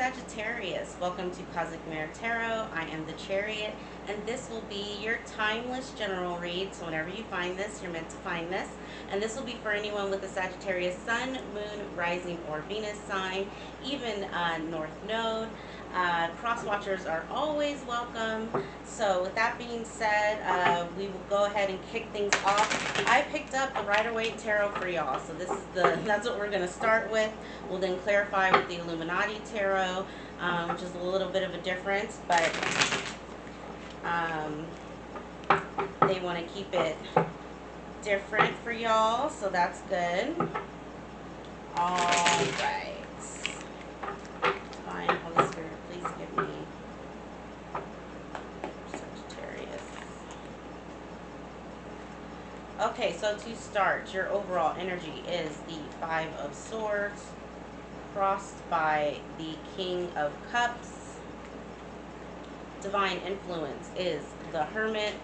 Sagittarius, welcome to Cosmic Mirror Tarot. I am the Chariot, and this will be your timeless general read. So whenever you find this, you're meant to find this. And this will be for anyone with a Sagittarius Sun, Moon, Rising, or Venus sign, even North Node. Cross watchers are always welcome. So with that being said, we will go ahead and kick things off. I picked up the Rider-Waite Tarot for y'all, so this is that's what we're going to start with. We'll then clarify with the Illuminati Tarot, which is a little bit of a difference, but they want to keep it different for y'all, so that's good. All right. Fine, Holy Spirit, please give me Sagittarius. Okay, so to start, your overall energy is the Five of Swords, crossed by the King of Cups. Divine influence is the Hermit.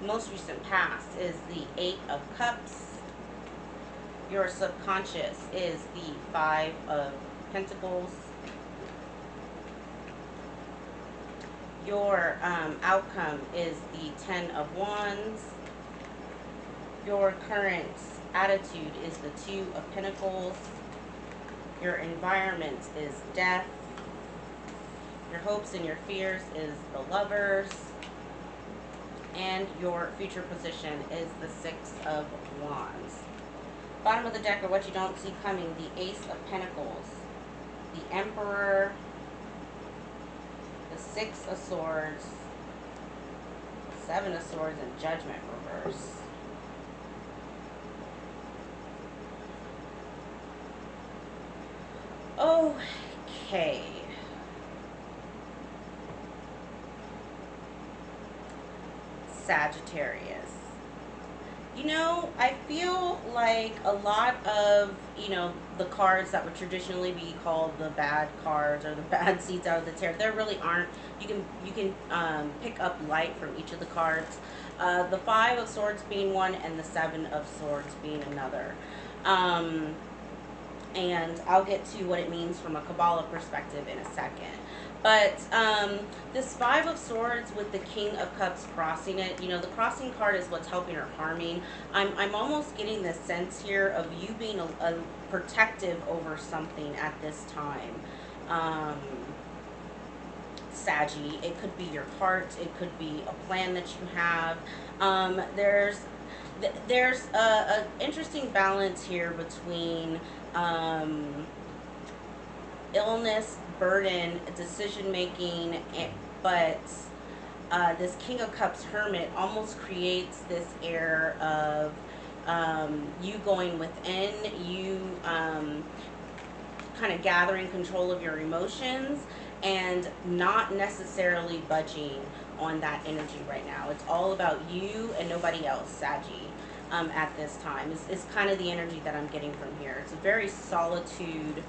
Most recent past is the Eight of Cups. Your subconscious is the Five of Pentacles. Your outcome is the Ten of Wands. Your current attitude is the Two of Pentacles. Your environment is death. Your hopes and your fears is the Lovers. And your future position is the Six of Wands. Bottom of the deck are what you don't see coming: the Ace of Pentacles, the Emperor, the Six of Swords, Seven of Swords, and Judgment reverse. Okay. Sagittarius. You know, I feel like a lot of, the cards that would traditionally be called the bad cards or the bad seeds out of the tarot, there really aren't. You can pick up light from each of the cards. The Five of Swords being one and the Seven of Swords being another. And I'll get to what it means from a Kabbalah perspective in a second. But this Five of Swords with the King of Cups crossing it, the crossing card is what's helping or harming. I'm almost getting this sense here of you being a protective over something at this time. Saggy, it could be your heart, it could be a plan that you have. There's a interesting balance here between illness, burden, decision making, but this King of Cups Hermit almost creates this air of you going within, you kind of gathering control of your emotions and not necessarily budging on that energy right now. It's all about you and nobody else, Saggy. At this time is kind of the energy that I'm getting from here. It's a very solitude,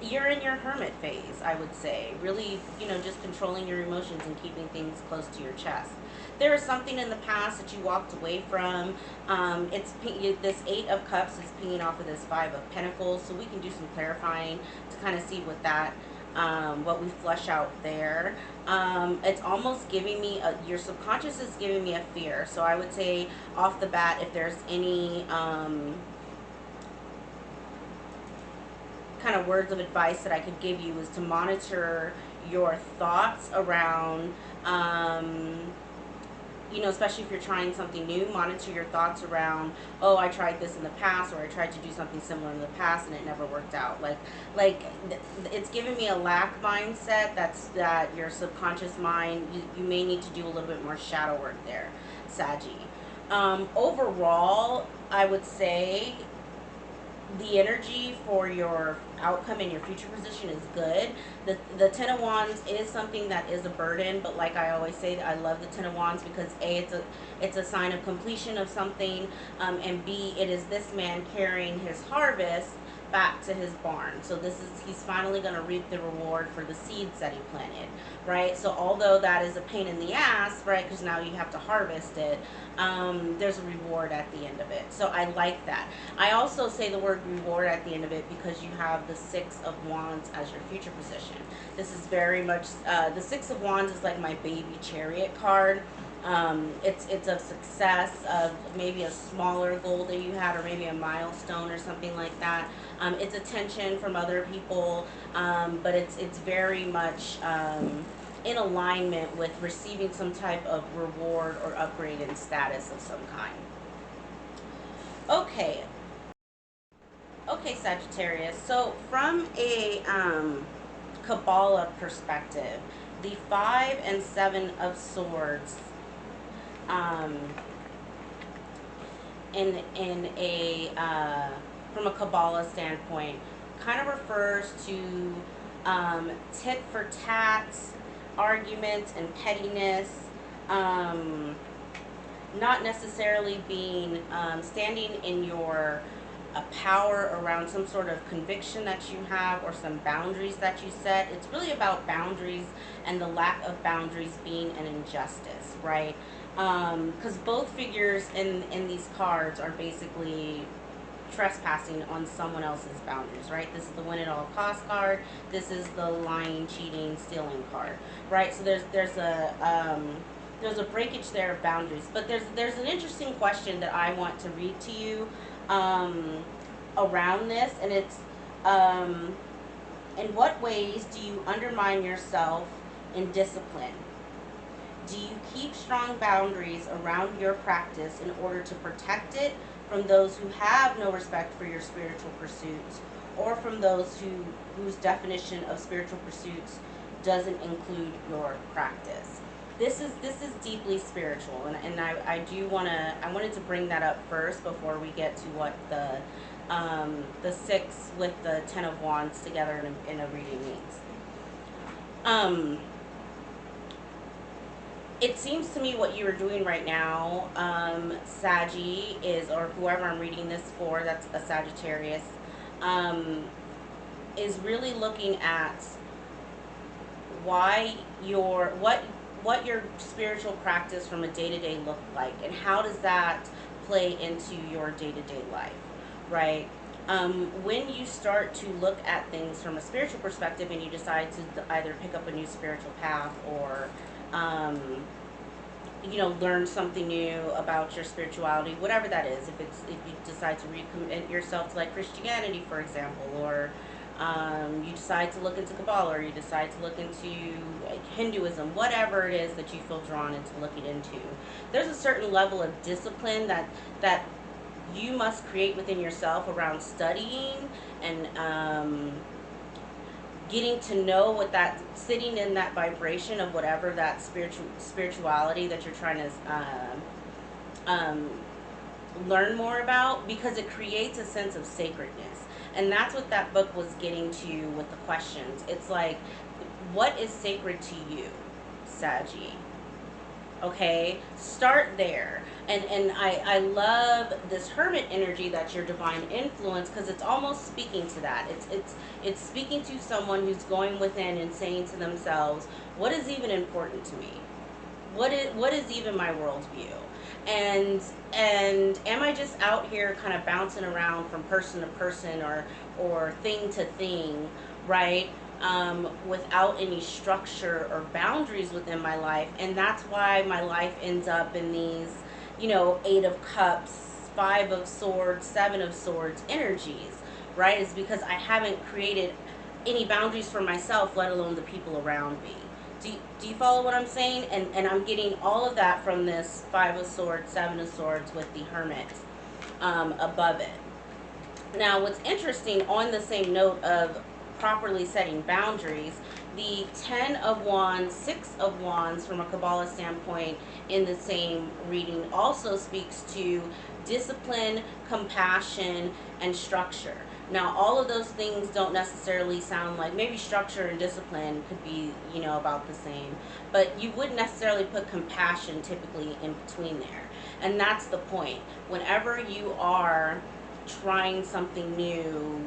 you're in your hermit phase, I would say. Really, just controlling your emotions and keeping things close to your chest. There is something in the past that you walked away from. This Eight of Cups is pinging off of this Five of Pentacles, so we can do some clarifying to kind of see what that what we flesh out there. It's almost giving me your subconscious is giving me a fear. So I would say off the bat, if there's any kind of words of advice that I could give you, is to monitor your thoughts around especially if you're trying something new, monitor your thoughts around, oh, I tried this in the past, or I tried to do something similar in the past and it never worked out. It's giving me a lack mindset. That your subconscious mind, you may need to do a little bit more shadow work there, Saggy. Overall, I would say the energy for your outcome in your future position is good. The Ten of Wands is something that is a burden, but like I always say, I love the Ten of Wands because A, it's a sign of completion of something, and B, it is this man carrying his harvest back to his barn. So he's finally going to reap the reward for the seeds that he planted, right? So although that is a pain in the ass, right, because now you have to harvest it, there's a reward at the end of it. So I like that. I also say the word reward at the end of it because you have the Six of Wands as your future position. This is very much, the Six of Wands is like my baby chariot card. It's a success of maybe a smaller goal that you had, or maybe a milestone or something like that. It's attention from other people, but it's very much in alignment with receiving some type of reward or upgrade in status of some kind. Okay, Sagittarius. So from a Kabbalah perspective, the 5 and 7 of Swords, in a from a Kabbalah standpoint, kind of refers to tit for tat arguments and pettiness, not necessarily being standing in your power around some sort of conviction that you have or some boundaries that you set. It's really about boundaries and the lack of boundaries being an injustice, right? Because both figures in these cards are basically trespassing on someone else's boundaries, right? This is the win at all cost card. This is the lying, cheating, stealing card, right? So there's a breakage there of boundaries. But there's an interesting question that I want to read to you around this, and it's in what ways do you undermine yourself in discipline? Do you keep strong boundaries around your practice in order to protect it from those who have no respect for your spiritual pursuits, or from those whose definition of spiritual pursuits doesn't include your practice? This is deeply spiritual, and I wanted to bring that up first before we get to what the 6 with the 10 of Wands together in a reading means. It seems to me what you are doing right now, Saggy, is, or whoever I'm reading this for, that's a Sagittarius, is really looking at what your spiritual practice from a day-to-day look like, and how does that play into your day-to-day life, right? When you start to look at things from a spiritual perspective and you decide to either pick up a new spiritual path or learn something new about your spirituality, whatever that is, if you decide to recommit yourself to like Christianity, for example, or you decide to look into Kabbalah, or you decide to look into Hinduism, whatever it is that you feel drawn into looking into, there's a certain level of discipline that you must create within yourself around studying and getting to know what that, sitting in that vibration of whatever that spirituality that you're trying to learn more about, because it creates a sense of sacredness. And that's what that book was getting to with the questions. It's like, what is sacred to you, Saggy? Okay, start there. And I love this Hermit energy that's your divine influence, because it's almost speaking to that. It's speaking to someone who's going within and saying to themselves, what is even important to me? What is even my worldview? And am I just out here kind of bouncing around from person to person or thing to thing, right? Without any structure or boundaries within my life. And that's why my life ends up in these, 8 of Cups, 5 of Swords, 7 of Swords energies, right? Is because I haven't created any boundaries for myself, let alone the people around me. Do you follow what I'm saying? And I'm getting all of that from this 5 of Swords, 7 of Swords with the Hermit above it. Now, what's interesting, on the same note of properly setting boundaries, the 10 of Wands, 6 of Wands from a Kabbalah standpoint in the same reading also speaks to discipline, compassion, and structure, Now, all of those things don't necessarily sound like, maybe structure and discipline could be, you know, about the same, but you wouldn't necessarily put compassion typically in between there. And that's the point. Whenever you are trying something new,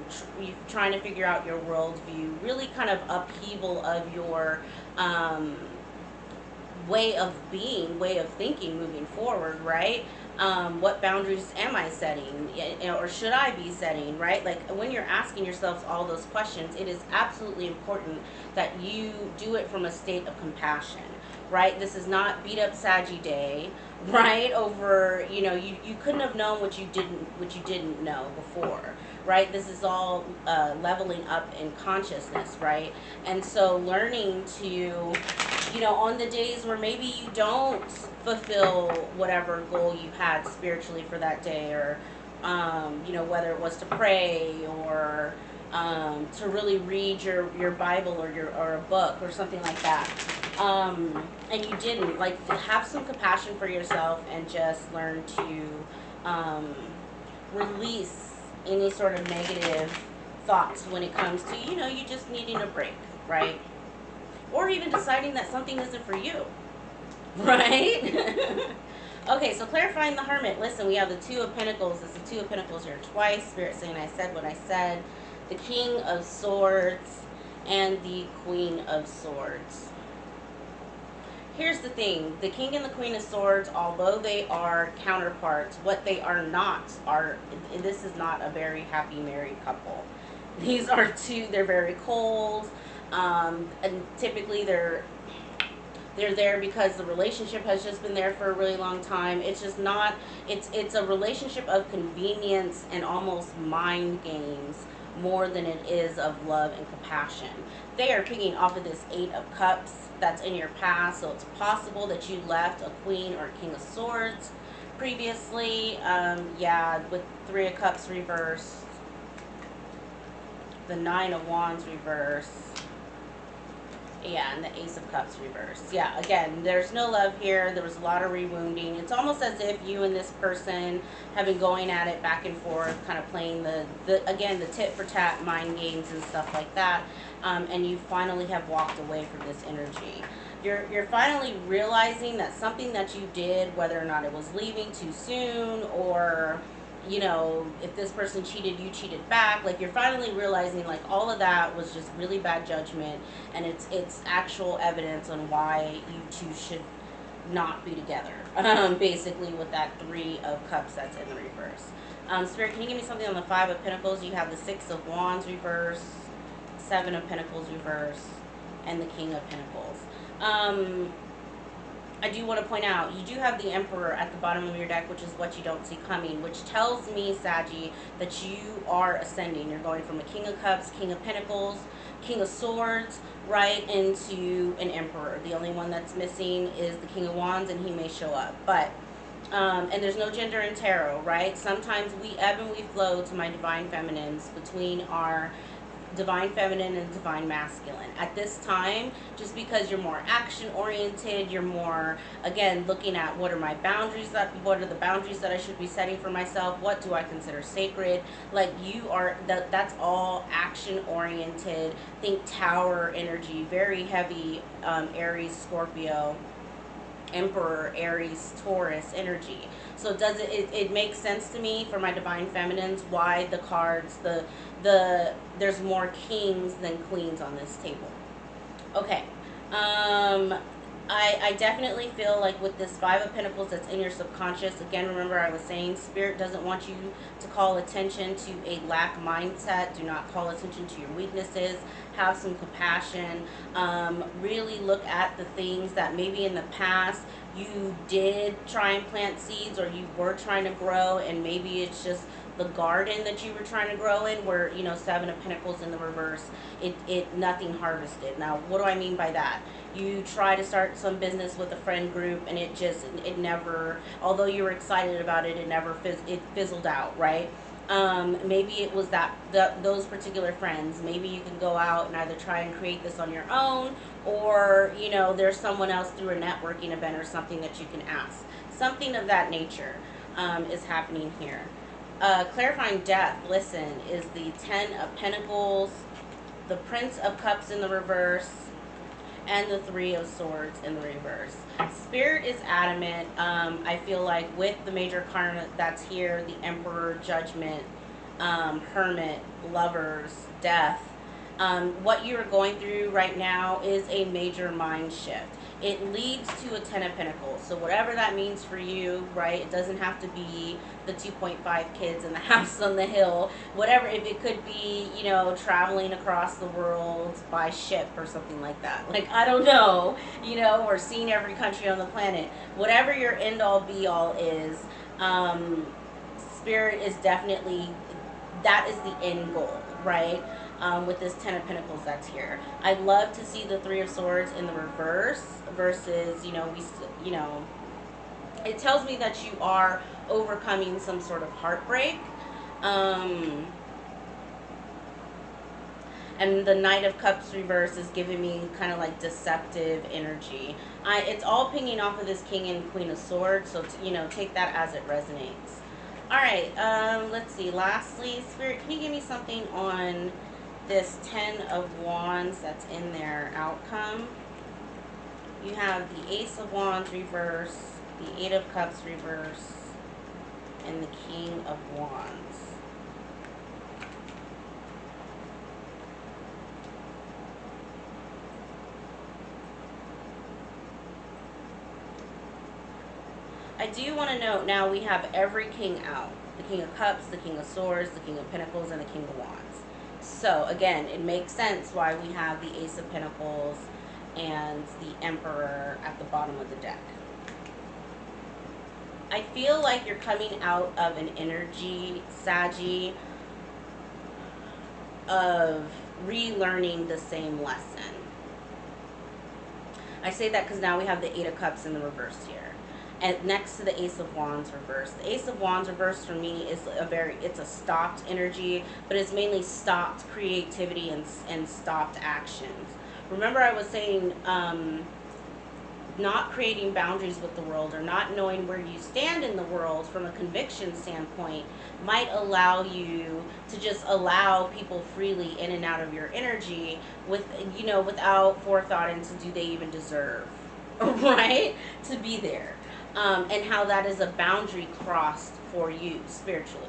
trying to figure out your worldview, really kind of upheaval of your way of being, way of thinking moving forward, right? What boundaries am I setting, or should I be setting, right? Like when you're asking yourselves all those questions, it is absolutely important that you do it from a state of compassion, right? This is not beat up Saggy day, right? Over, you know, you couldn't have known what you didn't know before, right? This is all leveling up in consciousness, right? And so learning to, you know, on the days where maybe you don't fulfill whatever goal you had spiritually for that day, or, you know, whether it was to pray or to really read your Bible or a book or something like that, and you didn't, like, have some compassion for yourself and just learn to release any sort of negative thoughts when it comes to, you know, you just needing a break, right? Or even deciding that something isn't for you, right? Okay, so clarifying the Hermit. Listen, we have the Two of Pentacles. It's the Two of Pentacles here twice. Spirit saying I said what I said. The King of Swords and the Queen of Swords. Here's the thing. The King and the Queen of Swords, although they are counterparts, what they are not are, this is not a very happy married couple. These are two, they're very cold. And typically they're there because the relationship has just been there for a really long time. It's just not, it's a relationship of convenience and almost mind games more than it is of love and compassion. They are picking off of this Eight of Cups that's in your past, so it's possible that you left a Queen or a King of Swords previously. Yeah, with Three of Cups reversed, the Nine of Wands reversed, yeah, and the Ace of Cups reversed. Yeah, again, there's no love here. There was a lot of rewounding. It's almost as if you and this person have been going at it back and forth, kind of playing the tit for tat mind games and stuff like that. And you finally have walked away from this energy. You're finally realizing that something that you did, whether or not it was leaving too soon, or, you know, if this person cheated, you cheated back. Like, you're finally realizing, like, all of that was just really bad judgment, and it's actual evidence on why you two should not be together. Basically, with that Three of Cups that's in the reverse. Spirit, can you give me something on the Five of Pentacles? You have the Six of Wands reverse, Seven of Pentacles reverse, and the King of Pentacles. I do want to point out, you do have the Emperor at the bottom of your deck, which is what you don't see coming, which tells me, Saggy, that you are ascending. You're going from a King of Cups, King of Pentacles, King of Swords, right into an Emperor. The only one that's missing is the King of Wands, and he may show up. But, and there's no gender in tarot, right? Sometimes we ebb and we flow to my Divine Feminines between our Divine Feminine and Divine Masculine. At this time, just because you're more action oriented, you're more, again, looking at what are my boundaries, what are the boundaries that I should be setting for myself, what do I consider sacred. Like, you are, that's all action oriented. Think Tower energy, very heavy Aries, Scorpio, Emperor, Aries, Taurus energy. So it makes sense to me for my Divine Feminines why the cards, there's more kings than queens on this table. Okay. I definitely feel like with this Five of Pentacles that's in your subconscious, again, remember I was saying Spirit doesn't want you to call attention to a lack mindset. Do not call attention to your weaknesses. Have some compassion. Really look at the things that maybe in the past you did try and plant seeds, or you were trying to grow, and maybe it's just the garden that you were trying to grow in, where, you know, Seven of Pentacles in the reverse, nothing harvested. Now, what do I mean by that? You try to start some business with a friend group, and it never, although you were excited about it, it fizzled out, right? Maybe it was those particular friends. Maybe you can go out and either try and create this on your own, or, you know, there's someone else through a networking event or something that you can ask. Something of that nature is happening here. Clarifying death, listen, is the Ten of Pentacles, the Prince of Cups in the reverse, and the Three of Swords in the reverse. Spirit is adamant. I feel like with the major karma that's here, the Emperor, Judgment, Hermit, Lovers, Death, what you're going through right now is a major mind shift. It leads to a Ten of Pentacles. So whatever that means for you, right? It doesn't have to be the 2.5 kids in the house on the hill. Whatever, if it could be, you know, traveling across the world by ship or something like that. Like, I don't know, you know, or seeing every country on the planet. Whatever your end all be all is, Spirit is definitely, that is the end goal, right? With this Ten of Pentacles that's here. I'd love to see the Three of Swords in the reverse versus, you know, it tells me that you are overcoming some sort of heartbreak. And the Knight of Cups reverse is giving me kind of like deceptive energy. It's all pinging off of this King and Queen of Swords, so you know, take that as it resonates. All right, let's see. Lastly, Spirit, can you give me something on this Ten of Wands that's in their outcome? You have the Ace of Wands reverse, the Eight of Cups reverse, and the King of Wands. I do want to note now we have every king out. The King of Cups, the King of Swords, the King of Pentacles, and the King of Wands. So again, it makes sense why we have the Ace of Pentacles and the Emperor at the bottom of the deck. I feel like you're coming out of an energy, Saggy, of relearning the same lesson. I say that because now we have the Eight of Cups in the reverse here. And next to the Ace of Wands reverse. The Ace of Wands reverse for me is it's a stopped energy, but it's mainly stopped creativity and stopped actions. Remember I was saying not creating boundaries with the world or not knowing where you stand in the world from a conviction standpoint might allow you to just allow people freely in and out of your energy with, you know, without forethought into do they even deserve, right, to be there. And how that is a boundary crossed for you spiritually.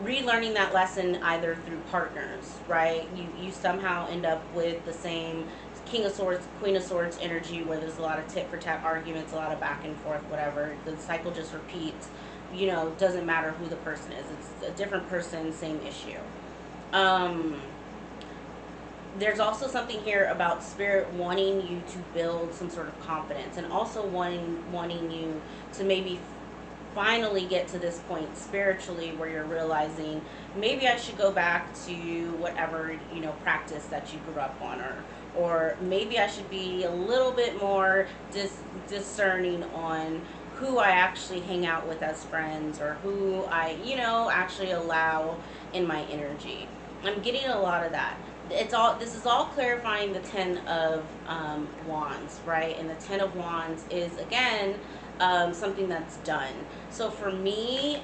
Relearning that lesson either through partners, right? You somehow end up with the same King of Swords, Queen of Swords energy where there's a lot of tit for tat arguments, a lot of back and forth, whatever. The cycle just repeats. You know, doesn't matter who the person is. It's a different person, same issue. There's also something here about Spirit wanting you to build some sort of confidence and also wanting you to maybe finally get to this point spiritually where you're realizing maybe I should go back to whatever, you know, practice that you grew up on, or maybe I should be a little bit more discerning on who I actually hang out with as friends or who I, you know, actually allow in my energy. I'm getting a lot of that. This is all clarifying the Ten of Wands, right? And the Ten of Wands is, again, something that's done. So for me,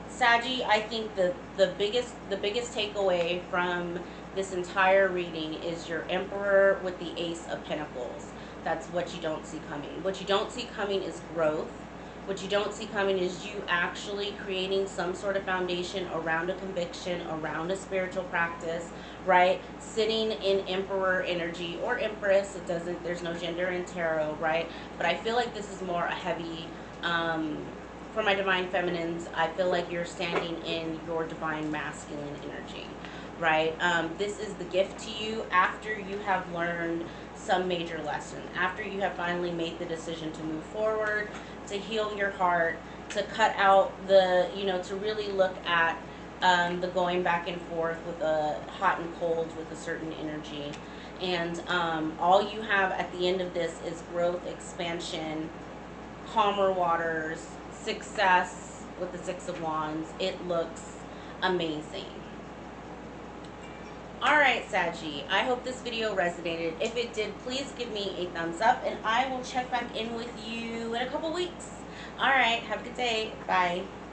Saggy, I think the biggest takeaway from this entire reading is your Emperor with the Ace of Pentacles. That's what you don't see coming. What you don't see coming is growth. What you don't see coming is you actually creating some sort of foundation around a conviction, around a spiritual practice, right? Sitting in Emperor energy or Empress. It doesn't, there's no gender in tarot, right? But I feel like this is more a heavy, for my divine feminines, I feel like you're standing in your divine masculine energy, right? This is the gift to you after you have learned some major lesson, after you have finally made the decision to move forward, to heal your heart, to cut out the, you know, to really look at the going back and forth with a hot and cold with a certain energy. And all you have at the end of this is growth, expansion, calmer waters, success with the Six of Wands. It looks amazing. Alright, Saggy, I hope this video resonated. If it did, please give me a thumbs up, and I will check back in with you in a couple weeks. All right. Have a good day. Bye.